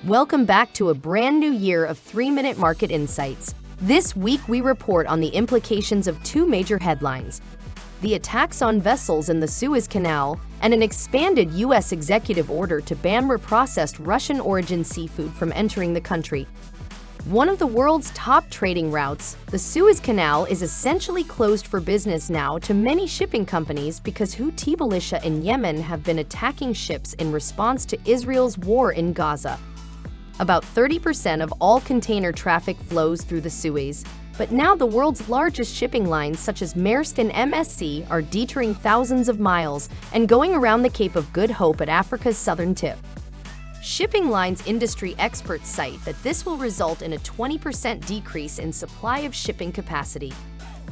Welcome back to a brand new year of 3-Minute Market Insights. This week we report on the implications of two major headlines: the attacks on vessels in the Suez Canal and an expanded U.S. executive order to ban reprocessed Russian-origin seafood from entering the country. One of the world's top trading routes, the Suez Canal is essentially closed for business now to many shipping companies because Houthi militia in Yemen have been attacking ships in response to Israel's war in Gaza. About 30% of all container traffic flows through the Suez, but now the world's largest shipping lines such as Maersk and MSC are detouring thousands of miles and going around the Cape of Good Hope at Africa's southern tip. Shipping lines industry experts cite that this will result in a 20% decrease in supply of shipping capacity.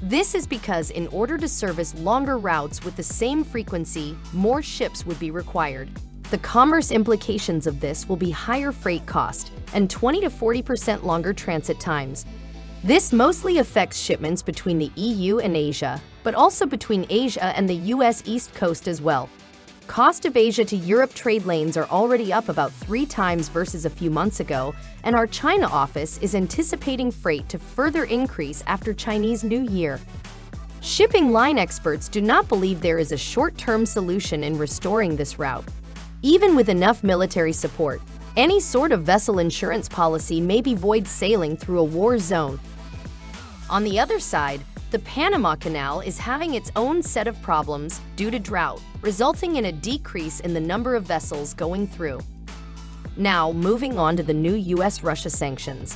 This is because in order to service longer routes with the same frequency, more ships would be required. The commerce implications of this will be higher freight cost and 20 to 40% longer transit times. This mostly affects shipments between the EU and Asia, but also between Asia and the US East Coast as well. Cost of Asia to Europe trade lanes are already up about 3 times versus a few months ago, and our China office is anticipating freight to further increase after Chinese New Year. Shipping line experts do not believe there is a short-term solution in restoring this route. Even with enough military support, any sort of vessel insurance policy may be void sailing through a war zone. On the other side, the Panama Canal is having its own set of problems due to drought, resulting in a decrease in the number of vessels going through. Now, moving on to the new U.S.-Russia sanctions.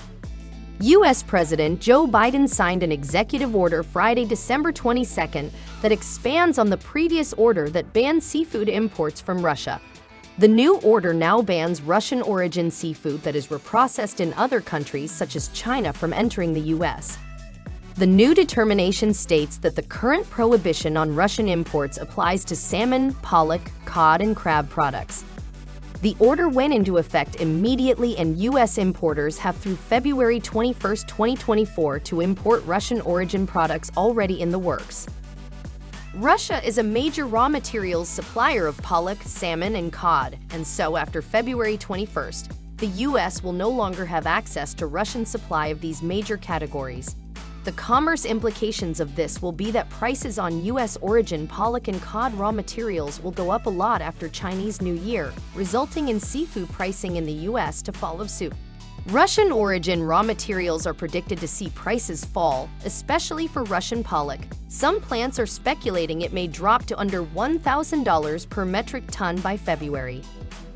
U.S. President Joe Biden signed an executive order Friday, December 22nd, that expands on the previous order that banned seafood imports from Russia. The new order now bans Russian-origin seafood that is reprocessed in other countries such as China from entering the U.S. The new determination states that the current prohibition on Russian imports applies to salmon, pollock, cod, and crab products. The order went into effect immediately, and U.S. importers have through February 21, 2024 to import Russian-origin products already in the works. Russia is a major raw materials supplier of pollock, salmon, and cod, and so after February 21st, the U.S. will no longer have access to Russian supply of these major categories. The commerce implications of this will be that prices on U.S. origin pollock and cod raw materials will go up a lot after Chinese New Year, resulting in seafood pricing in the U.S. to follow suit. Russian origin raw materials are predicted to see prices fall, especially for Russian pollock. Some plants are speculating it may drop to under $1,000 per metric ton by February.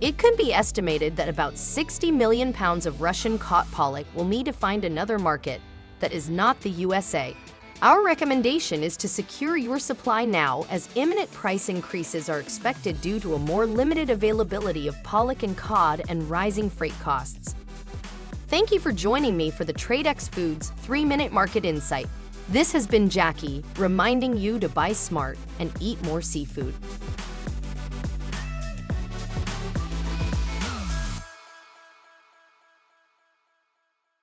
It could be estimated that about 60 million pounds of Russian caught pollock will need to find another market that is not the USA. Our recommendation is to secure your supply now, as imminent price increases are expected due to a more limited availability of pollock and cod and rising freight costs. Thank you for joining me for the Tradex Foods 3-Minute Market Insight. This has been Jackie, reminding you to buy smart and eat more seafood.